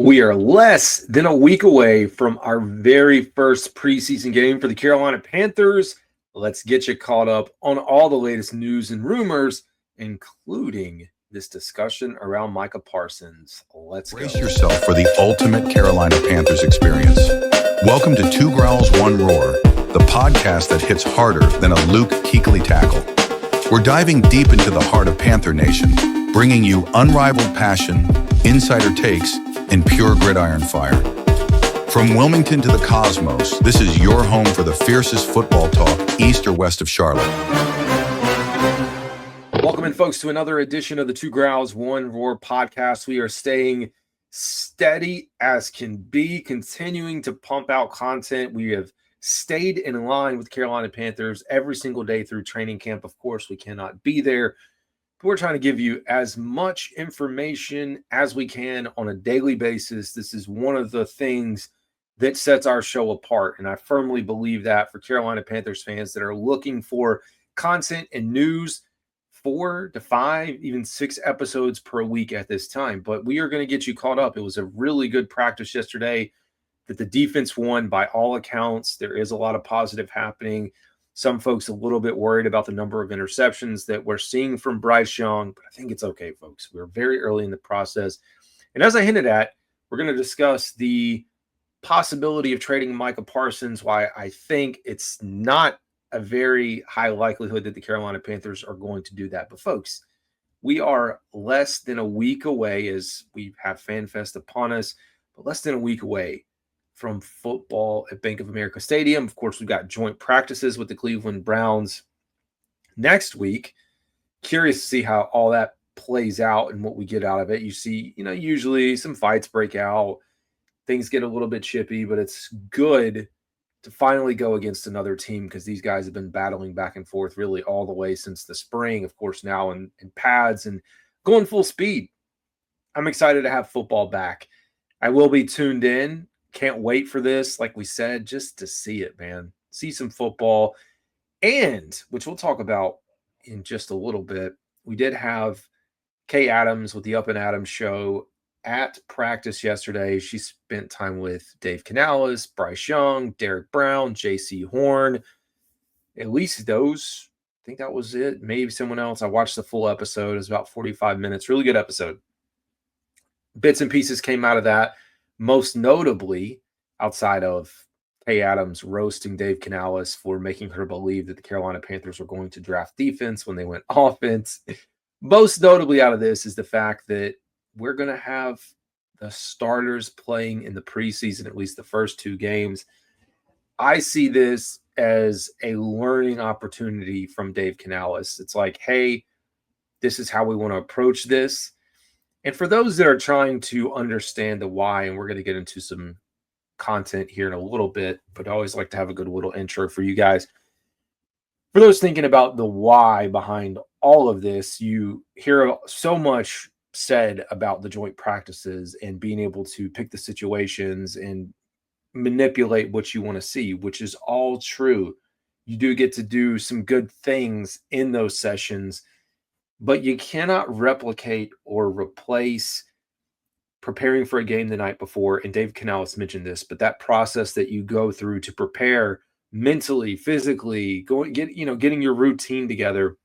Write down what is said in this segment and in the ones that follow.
We are less than a week away from our very first preseason game for the Carolina Panthers. Let's get you caught up on all the latest news and rumors, including this discussion around Micah Parsons. Let's Brace yourself for the ultimate Carolina Panthers experience. Welcome to Two Growls, One Roar, the podcast that hits harder than a Luke Kuechly tackle. We're diving deep into the heart of Panther Nation, bringing you unrivaled passion, insider takes, and pure gridiron fire. From Wilmington to the cosmos, this is your home for the fiercest football talk east or west of Charlotte. Welcome in, folks, to another edition of the Two Growls, One Roar podcast. We are staying steady as can be, continuing to pump out content. We have stayed in line with Carolina Panthers every single day through training camp. Of course, we cannot be there. We're trying to give you as much information as we can on a daily basis. This is one of the things that sets our show apart, and I firmly believe that for Carolina Panthers fans that are looking for content and news, 4 to 5, even 6 episodes per week at this time. But we are going to get you caught up. It was a really good practice yesterday that the defense won by all accounts. There is a lot of positive happening. Some folks a little bit worried about the number of interceptions that we're seeing from Bryce Young, but I think it's okay, folks. We're very early in the process. And as I hinted at, we're going to discuss the possibility of trading Micah Parsons, why I think it's not a very high likelihood that the Carolina Panthers are going to do that. But folks, we are less than a week away, as we have FanFest upon us, but less than a week away from football at Bank of America Stadium. Of course, we've got joint practices with the Cleveland Browns next week. Curious to see how all that plays out and what we get out of it. You see, usually some fights break out. Things get a little bit chippy, but it's good to finally go against another team because these guys have been battling back and forth really all the way since the spring, of course, now in pads and going full speed. I'm excited to have football back. I will be tuned in. Can't wait for this, like we said, just to see it, man. See some football. And, which we'll talk about in just a little bit, we did have Kay Adams with the Up and Adams show at practice yesterday. She spent time with Dave Canales, Bryce Young, Derek Brown, J.C. Horn. At least those. I think that was it. Maybe someone else. I watched the full episode. It was about 45 minutes. Really good episode. Bits and pieces came out of that. Most notably, outside of Kay Adams roasting Dave Canales for making her believe that the Carolina Panthers were going to draft defense when they went offense. Most notably out of this is the fact that we're going to have the starters playing in the preseason, at least the first 2 games. I see this as a learning opportunity from Dave Canales. It's like, hey, this is how we want to approach this. And for those that are trying to understand the why, and we're going to get into some content here in a little bit, but I always like to have a good little intro for you guys. For those thinking about the why behind all of this, you hear so much said about the joint practices and being able to pick the situations and manipulate what you want to see, which is all true. You do get to do some good things in those sessions, but you cannot replicate or replace preparing for a game the night before. And Dave Canales mentioned this, but that process that you go through to prepare mentally, physically, getting your routine together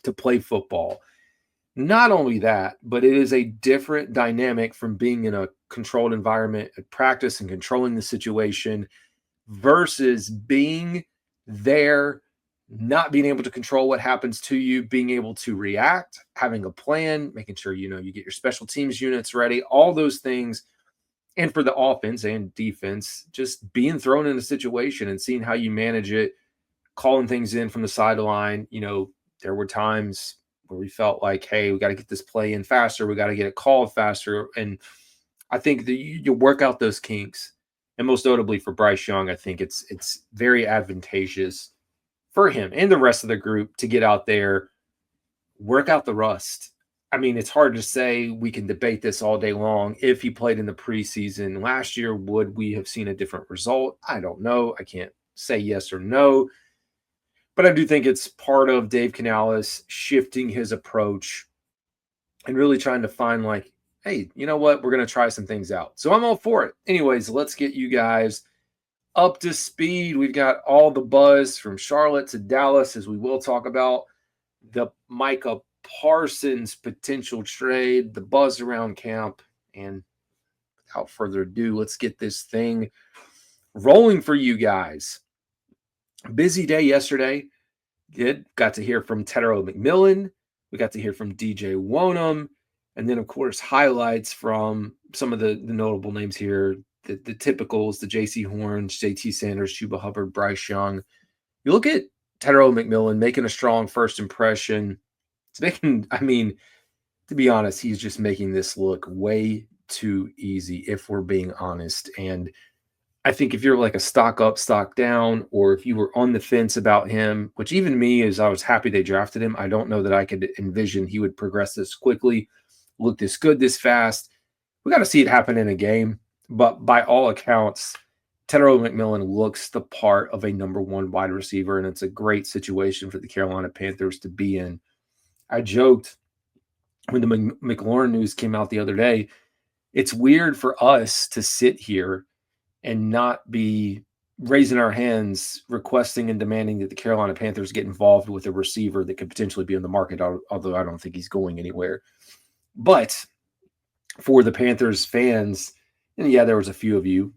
to play football. Not only that, but it is a different dynamic from being in a controlled environment at practice and controlling the situation versus being there, not being able to control what happens to you, being able to react, having a plan, making sure, you get your special teams units ready, all those things. And for the offense and defense, just being thrown in a situation and seeing how you manage it, calling things in from the sideline. There were times where we felt like, hey, we got to get this play in faster. We got to get it called faster. And I think that you work out those kinks. And most notably for Bryce Young, I think it's very advantageous for him and the rest of the group to get out there, work out the rust. I mean, it's hard to say. We can debate this all day long. If he played in the preseason last year, would we have seen a different result? I don't know. I can't say yes or no. But I do think it's part of Dave Canales shifting his approach and really trying to find hey, you know what? We're going to try some things out. So I'm all for it. Anyways, let's get you guys up to speed. We've got all the buzz from Charlotte to Dallas, as we will talk about the Micah Parsons potential trade, the buzz around camp. And without further ado, let's get this thing rolling for you guys. Busy day yesterday. Got to hear from Tedero McMillan. We got to hear from DJ Wonham. And then, of course, highlights from some of the notable names here. The typicals, the J.C. Horns, J.T. Sanders, Chuba Hubbard, Bryce Young. You look at Tedero McMillan making a strong first impression. It's making, I mean, to be honest, he's just making this look way too easy, if we're being honest. And I think if you're like a stock up, stock down, or if you were on the fence about him, which even me, as I was happy they drafted him, I don't know that I could envision he would progress this quickly, look this good, this fast. We got to see it happen in a game. But by all accounts, Tedero McMillan looks the part of a number one wide receiver, and it's a great situation for the Carolina Panthers to be in. I joked when the McLaurin news came out the other day, it's weird for us to sit here and not be raising our hands, requesting and demanding that the Carolina Panthers get involved with a receiver that could potentially be on the market, although I don't think he's going anywhere. But for the Panthers fans, and yeah, there was a few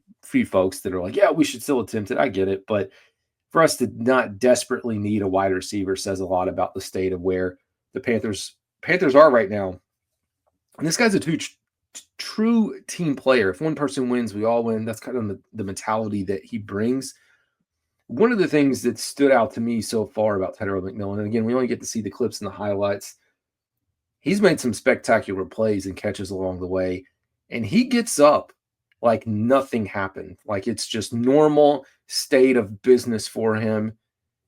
folks that are like, yeah, we should still attempt it. I get it. But for us to not desperately need a wide receiver says a lot about the state of where the Panthers are right now. And this guy's a true team player. If one person wins, we all win. That's kind of the mentality that he brings. One of the things that stood out to me so far about Tedero McMillan, and again, we only get to see the clips and the highlights, he's made some spectacular plays and catches along the way, and he gets up like nothing happened. Like it's just normal state of business for him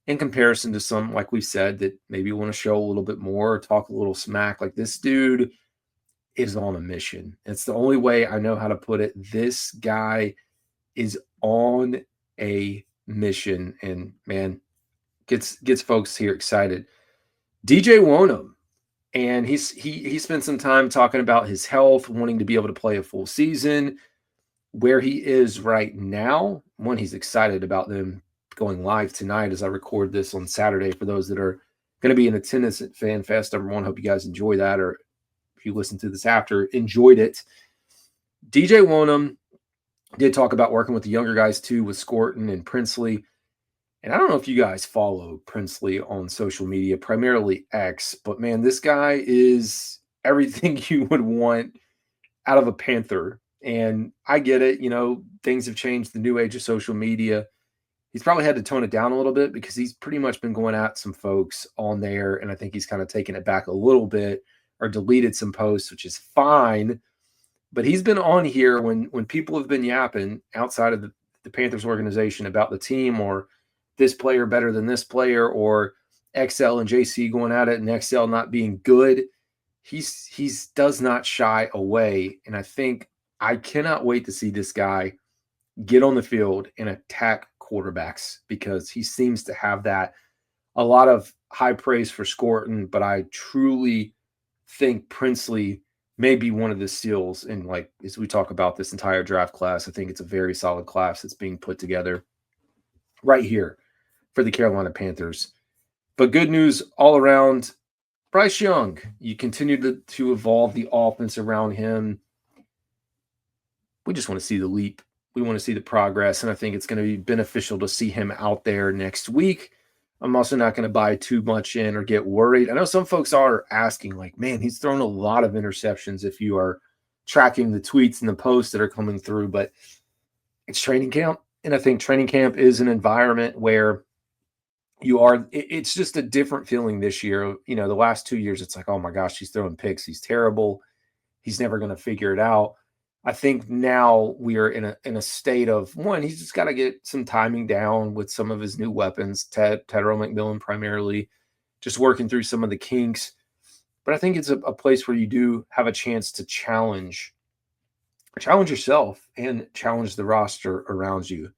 in comparison to some, like we said, that maybe want to show a little bit more, talk a little smack. Like this dude is on a mission. It's the only way I know how to put it. This guy is on a mission, and man, gets folks here excited. DJ Wonham, and he spent some time talking about his health, wanting to be able to play a full season. Where he is right now, one, he's excited about them going live tonight as I record this on Saturday. For those that are going to be in attendance at Fan Fest, number one, hope you guys enjoy that, or if you listen to this after, enjoyed it. DJ Wonham did talk about working with the younger guys too, with Scorton and Princely. And I don't know if you guys follow Princely on social media, primarily X, but man, this guy is everything you would want out of a Panther. And I get it, things have changed, the new age of social media. He's probably had to tone it down a little bit because he's pretty much been going at some folks on there. And I think he's kind of taken it back a little bit or deleted some posts, which is fine. But he's been on here when people have been yapping outside of the Panthers organization about the team, or this player better than this player, or XL and JC going at it and XL not being good. He's does not shy away. And I cannot wait to see this guy get on the field and attack quarterbacks, because he seems to have that. A lot of high praise for Scorton, but I truly think Princely may be one of the steals. And like, as we talk about this entire draft class, I think it's a very solid class that's being put together right here for the Carolina Panthers. But good news all around. Bryce Young, you continue to evolve the offense around him. We just want to see the leap. We want to see the progress, and I think it's going to be beneficial to see him out there next week. I'm also not going to buy too much in or get worried. I know some folks are asking, like, man, he's thrown a lot of interceptions if you are tracking the tweets and the posts that are coming through, but it's training camp, and I think training camp is an environment where it's just a different feeling this year. The last 2 years, it's like, oh my gosh, he's throwing picks. He's terrible. He's never going to figure it out. I think now we are in a state of, one, he's just got to get some timing down with some of his new weapons, Tedero McMillan primarily, just working through some of the kinks. But I think it's a place where you do have a chance to challenge yourself and challenge the roster around you.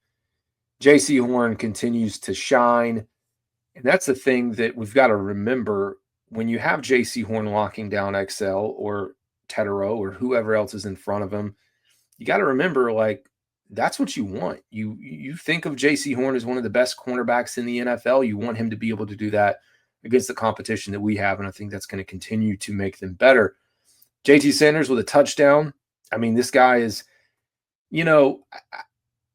J.C. Horn continues to shine, and that's the thing that we've got to remember. When you have J.C. Horn locking down XL, or Tedero or whoever else is in front of him. You got to remember, like, that's what you want. You think of J.C. Horn as one of the best cornerbacks in the NFL. You want him to be able to do that against the competition that we have, and I think that's going to continue to make them better. J.T. Sanders with a touchdown. I mean, this guy is,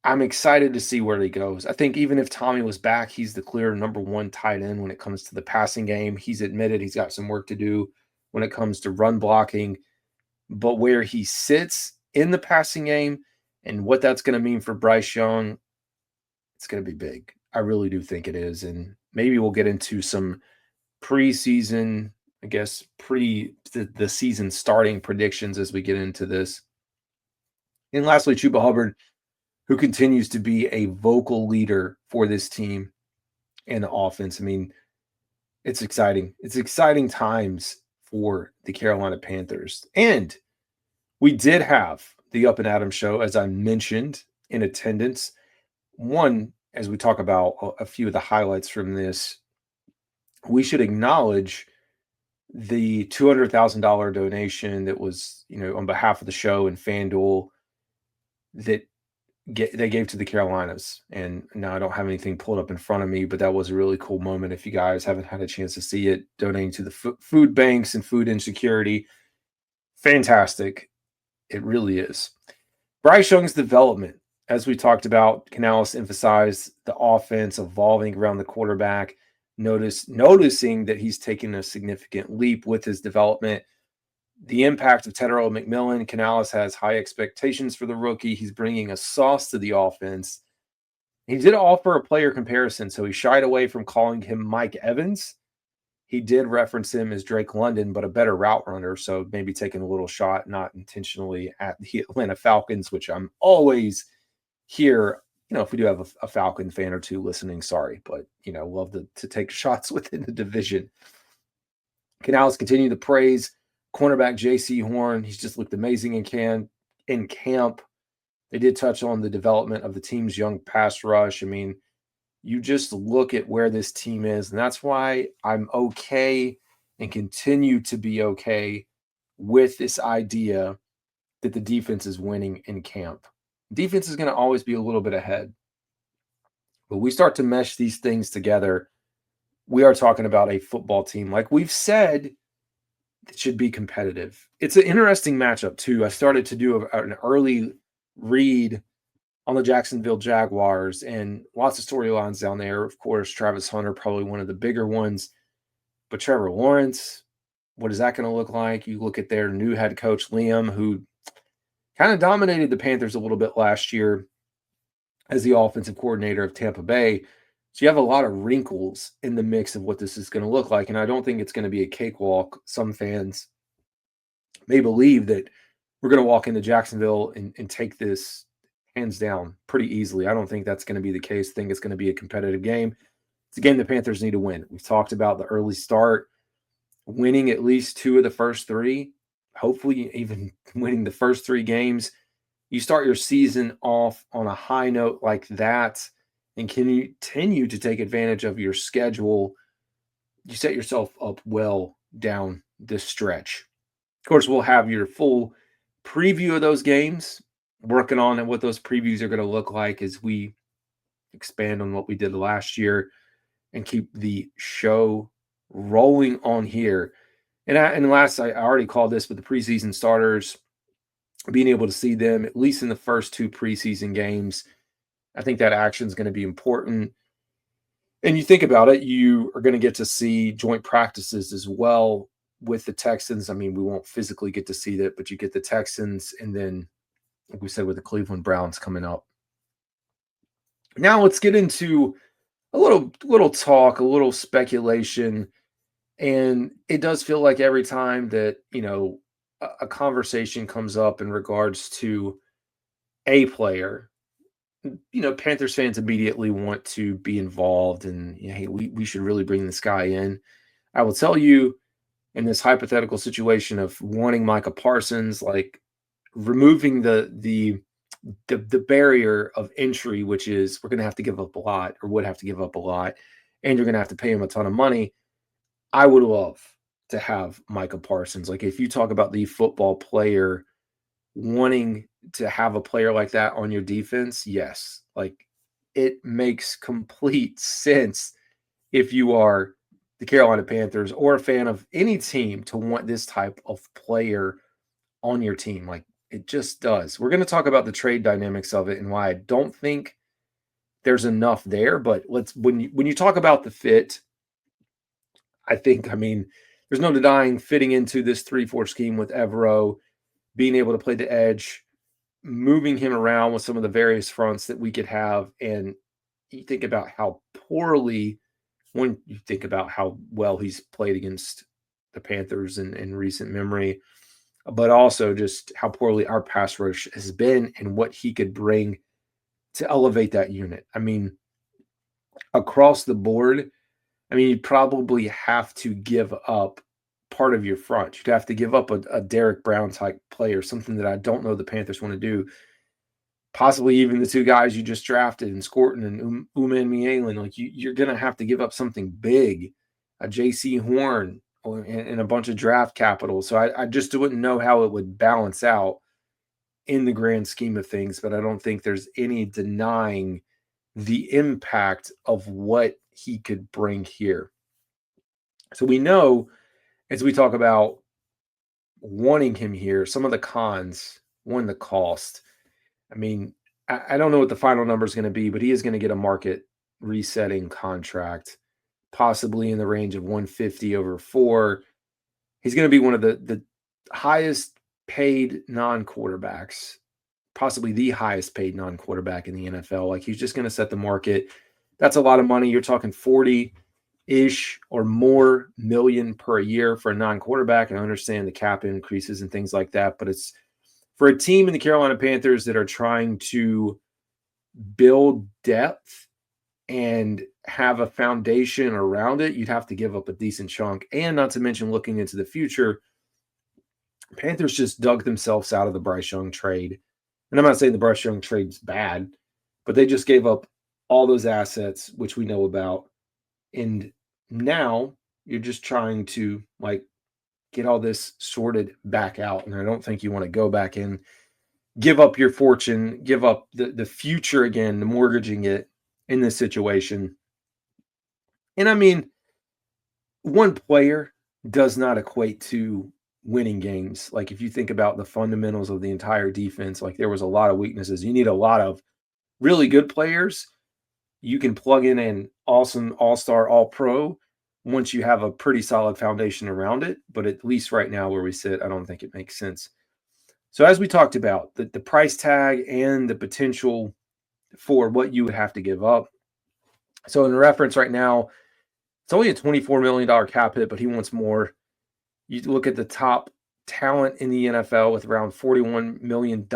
I'm excited to see where he goes. I think even if Tommy was back, he's the clear number one tight end when it comes to the passing game. He's admitted he's got some work to do when it comes to run blocking, but where he sits in the passing game and what that's going to mean for Bryce Young, it's going to be big. I really do think it is. And maybe we'll get into some preseason, I guess, the season starting predictions as we get into this. And lastly, Chuba Hubbard, who continues to be a vocal leader for this team and the offense. I mean, it's exciting. It's exciting times for the Carolina Panthers. And we did have the Up and Adam show, as I mentioned, in attendance. One, as we talk about a few of the highlights from this, we should acknowledge the $200,000 donation that was, on behalf of the show and FanDuel that they gave to the Carolinas. And now I don't have anything pulled up in front of me, but that was a really cool moment. If you guys haven't had a chance to see it, donating to the food banks and food insecurity, fantastic. It really is. Bryce Young's development, as we talked about, Canales emphasized the offense evolving around the quarterback, noticing that he's taken a significant leap with his development. The impact of Tedero McMillan, Canales has high expectations for the rookie. He's bringing a sauce to the offense. He did offer a player comparison, so he shied away from calling him Mike Evans. He did reference him as Drake London, but a better route runner, so maybe taking a little shot, not intentionally at the Atlanta Falcons, which I'm always here. If we do have a Falcon fan or two listening, sorry, but, love to take shots within the division. Canales continued to praise cornerback J.C. Horn. He's just looked amazing in camp. They did touch on the development of the team's young pass rush. I mean, you just look at where this team is, and that's why I'm okay and continue to be okay with this idea that the defense is winning in camp. Defense is going to always be a little bit ahead. But we start to mesh these things together, we are talking about a football team, like we've said, it should be competitive. It's an interesting matchup, too. I started to do an early read on the Jacksonville Jaguars, and lots of storylines down there. Of course, Travis Hunter, probably one of the bigger ones. But Trevor Lawrence, what is that going to look like? You look at their new head coach, Liam, who kind of dominated the Panthers a little bit last year as the offensive coordinator of Tampa Bay. So you have a lot of wrinkles in the mix of what this is going to look like. And I don't think it's going to be a cakewalk. Some fans may believe that we're going to walk into Jacksonville and take this hands down pretty easily. I don't think that's going to be the case. I think it's going to be a competitive game. It's a game the Panthers need to win. We've talked about the early start, winning at least 2 of the first 3, hopefully even winning the first 3 games. You start your season off on a high note like that and continue to take advantage of your schedule. You set yourself up well down this stretch. Of course, we'll have your full preview of those games, working on what those previews are going to look like as we expand on what we did last year and keep the show rolling on here. And last, I already called this, but the preseason starters, being able to see them at least in the first 2 preseason games, I think that action is going to be important. And you think about it, you are going to get to see joint practices as well with the Texans. I mean, we won't physically get to see that, but you get the Texans, and then, like we said, with the Cleveland Browns coming up. Now let's get into a little talk, a little speculation. And it does feel like every time that, a conversation comes up in regards to a player, Panthers fans immediately want to be involved and, hey, we should really bring this guy in. I will tell you, in this hypothetical situation of wanting Micah Parsons, like removing the barrier of entry, which is we're going to have to give up a lot, or would have to give up a lot, and you're going to have to pay him a ton of money. I would love to have Micah Parsons. Like, if you talk about the football player wanting to have a player like that on your defense, yes, like it makes complete sense if you are the Carolina Panthers or a fan of any team to want this type of player on your team. Like, it just does. We're going to talk about the trade dynamics of it and why I don't think there's enough there. But when you talk about the fit, I mean, there's no denying fitting into this 3-4 scheme with Evero, being able to play the edge, moving him around with some of the various fronts that we could have. And you think about how poorly, when you think about how well he's played against the Panthers in recent memory, but also just how poorly our pass rush has been and what he could bring to elevate that unit. I mean, across the board, I mean, you'd probably have to give up part of your front. You'd have to give up a Derek Brown type player, something that I don't know the Panthers want to do. Possibly even the two guys you just drafted in Scorton and Uman Mielen. Like, you're going to have to give up something big, a J.C. Horn and a bunch of draft capital. So I just wouldn't know how it would balance out in the grand scheme of things, but I don't think there's any denying the impact of what he could bring here. So we know, as we talk about wanting him here, some of the cons. One, the cost. I mean, I don't know what the final number is going to be, but he is going to get a market resetting contract, possibly in the range of 150 over 4. He's going to be one of the highest paid non-quarterbacks, possibly the highest paid non-quarterback in the NFL. Like, he's just going to set the market. That's a lot of money. You're talking 40-ish or more million per year for a non-quarterback. And I understand the cap increases and things like that, but it's for a team in the Carolina Panthers that are trying to build depth and have a foundation around it, you'd have to give up a decent chunk. And not to mention, looking into the future, Panthers just dug themselves out of the Bryce Young trade. And I'm not saying the Bryce Young trade's bad, but they just gave up all those assets, which we know about. And now you're just trying to, like, get all this sorted back out. And I don't think you want to go back and give up your fortune, give up the future again, mortgaging it in this situation. And I mean, one player does not equate to winning games. Like, if you think about the fundamentals of the entire defense, like, there was a lot of weaknesses. You need a lot of really good players. You can plug in an awesome all-star, all-pro once you have a pretty solid foundation around it. But at least right now where we sit, I don't think it makes sense. So as we talked about, the price tag and the potential for what you would have to give up. So in reference right now, it's only a $24 million cap hit, but he wants more. You look at the top talent in the NFL with around $41 million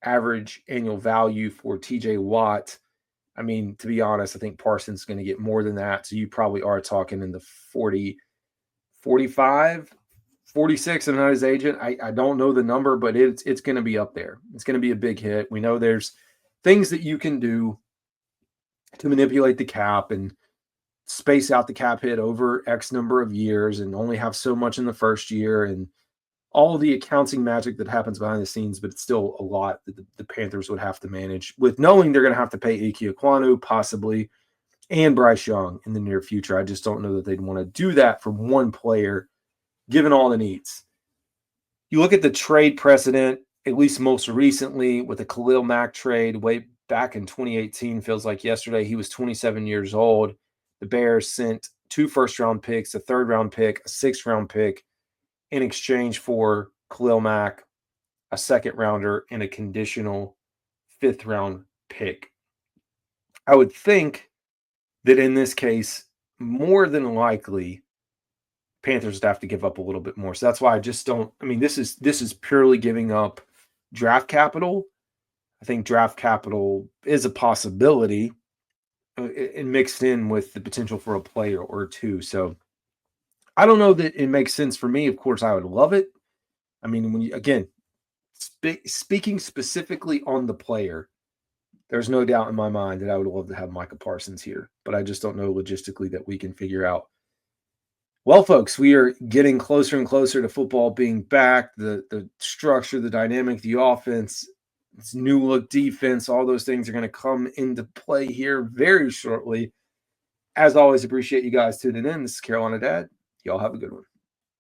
average annual value for TJ Watt. I mean, to be honest, I think Parsons is going to get more than that. So you probably are talking in the 40, 45, 46. I'm not his agent. I don't know the number, but it's going to be up there. It's going to be a big hit. We know there's things that you can do to manipulate the cap and space out the cap hit over X number of years and only have so much in the first year and all the accounting magic that happens behind the scenes, but it's still a lot that the Panthers would have to manage with knowing they're going to have to pay Ike Ekwonu possibly and Bryce Young in the near future. I just don't know that they'd want to do that for one player, given all the needs. You look at the trade precedent, at least most recently with the Khalil Mack trade way back in 2018, feels like yesterday. He was 27 years old. The Bears sent 2 first-round picks, a 3rd-round pick, a 6th-round pick, in exchange for Khalil Mack, a 2nd-rounder, and a conditional 5th-round pick. I would think that in this case, more than likely, Panthers would have to give up a little bit more. So that's why I just don't. I mean, this is purely giving up draft capital. I think draft capital is a possibility, and mixed in with the potential for a player or two. So I don't know that it makes sense for me. Of course, I would love it. I mean, when you, again, speaking specifically on the player, there's no doubt in my mind that I would love to have Micah Parsons here, but I just don't know logistically that we can figure out Well, folks, we are getting closer and closer to football being back. The structure, the dynamic, the offense, its new look defense, all those things are going to come into play here very shortly. As always, appreciate you guys tuning in. This is Carolina Dad. Y'all have a good one.